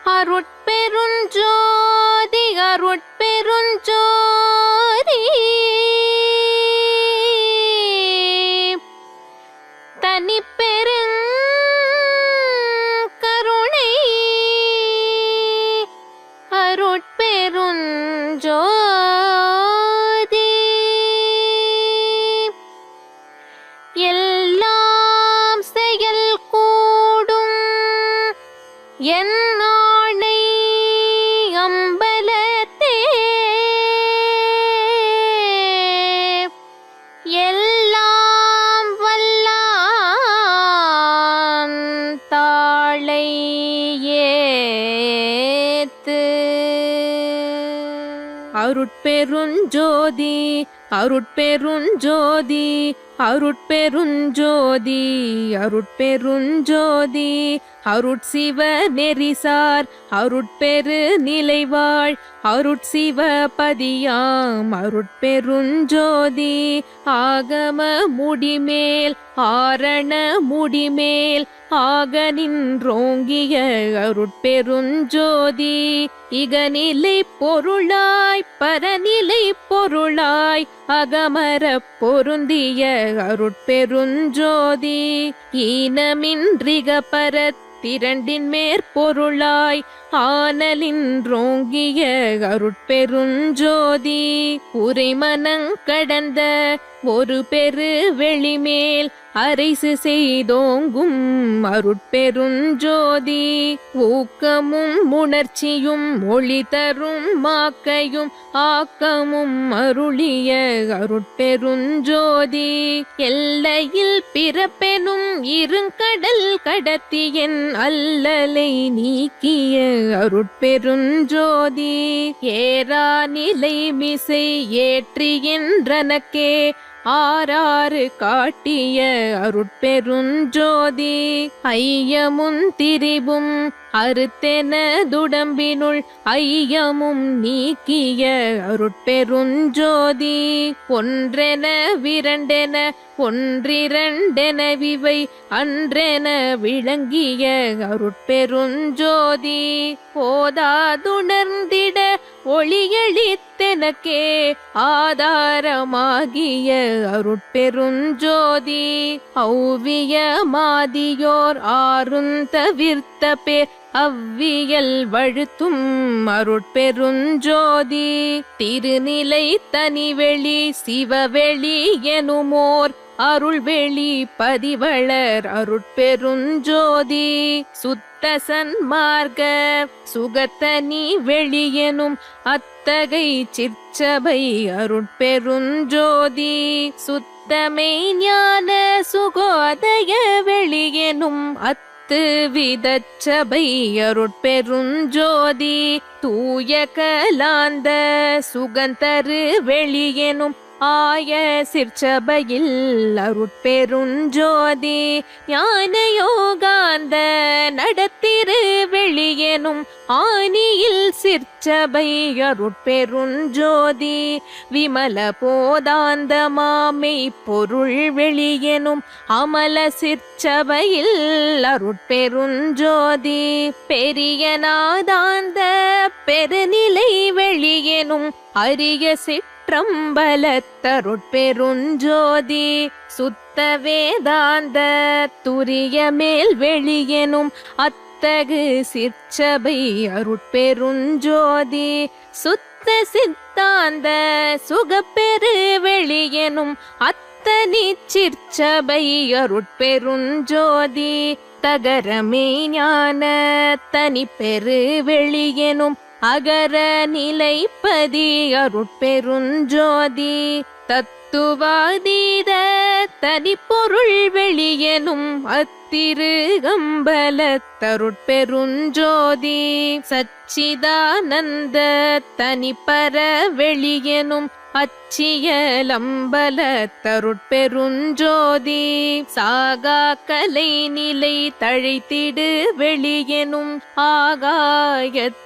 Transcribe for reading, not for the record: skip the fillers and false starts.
அருட்பெருஞ்சோதி அருட்பெருஞ்சோதி தனிப்பெருங் கருணை அருட்பெருஞ்சோதி எல்லாம் செயல் கூடும் என் ஆணை அம்பலத்தே எல்லாம் வல்லான் தாளை ஏத்து. அருட்பெருஞ்சோதி அருட்பெருஞ்சோதி அருட்பெருஞ்சோதி அருட்பெருஞ்சோதி அருட்சிவ நெறிசார் அருட்பெரு நிலைவாழ் அருட்சிவபதியாம் அருட்பெருஞ்சோதி ஆகம முடிமேல் ஆரண முடிமேல் ஆக நின்றோங்கிய அருட்பெருஞ்சோதி இகநிலை பொருளாய் பரநிலை பொருளாய் அகமர பொருந்திய அருட்பெருஞ்சோதி ஈனமின்றிக பரத் திரண்டின் மேற்பொருளாய் ஆனலின்றோங்கிய அருட்பெருஞ்சோதி உரைமனங் கடந்த ஒரு பெரு வெளிமேல் அரைசு செய்தோங்கும் அருட்பெருஞ்சோதி ஊக்கமும் உணர்ச்சியும் ஒளி தரும் மாக்கையும் ஆக்கமும் அருளிய அருட்பெருஞ்சோதி எல்லையில் பிறப்பெனும் இருங்கடல் கடத்தியன் அல்லலை நீக்கிய அருட்பெருஞ்சோதி ஏறா நிலை மிசை ஏற்றி என்றனக்கே ஆறாறு காட்டிய அருட்பெருஞ்சோதி ஐயமும் திரிபும் அறுத்தென துடம்பினுள் ஐயமும் நீக்கிய அருட்பெருஞ்சோதி ஒன்றென விரண்டென ஒன்றிரண்டெனவிவை அன்றென விளங்கிய அருட்பெருஞ்சோதி போதாதுணர்ந்திட ஒளியளித்தெனக்கே ஆதாரமாகிய அருட்பெருஞ்சோதி ஔவிய மாதியோர் ஆறுந்தவிர்த்த பேர் அவ்வியல் வழுத்தும் அருட்பெருஞ்சோதி திருநிலை தனிவெளி சிவவெளி எனுமோர் அருள்வெளி பதிவளர் அருட்பெருஞ்சோதி சுத்த சன்மார்க்க சுகத்தனி வெளியெனும் அத்தகை சிற்சபை அருட்பெருஞ்சோதி சுத்தமை ஞான சுகோதய வெளியெனும் விதச்சபை அருட்பெருஞ்சோதி தூய கலாந்த சுகந்தரு வெளியெனும் ஆய சிற்சபையில் அருட்பெருஞ்சோதி ஞான யோகாந்த நடத்திரு வெளியெனும் ஆனியில் சிற்சபை அருட்பெருஞ்சோதி விமல போதாந்த மாமை பொருள் வெளியெனும் அமல சிற்சபையில் அருட்பெருஞ்சோதி பெரிய நாதாந்த பெருநிலை வெளியெனும் அரிய சிற்றம்பலத்தருட்பெருஞ்சோதி சுத்த வேதாந்த துரிய மேல் வெளியெனும் அத்தகு சிற்சபை அருட்பெருஞ்சோதி சுத்த சித்தாந்த சுகப்பெரு வெளியெனும் அத்தனி சிற்சபை அருட்பெருஞ்சோதி தகரமே ஞான தனிப்பெரு வெளியெனும் அகர நிலைப்பதி அருட்பெருஞ்சோதி தத்துவாதீத தனிப்பொருள் வெளியெனும் அத்திரு அம்பலத்தருட்பெருஞ்சோதி சச்சிதானந்த தனிப்பர வெளியெனும் அச்சியலம்பலத்தருட்பெருஞ்சோதி சாகா கலை நிலை தழைத்திடு வெளியெனும் ஆகாயத்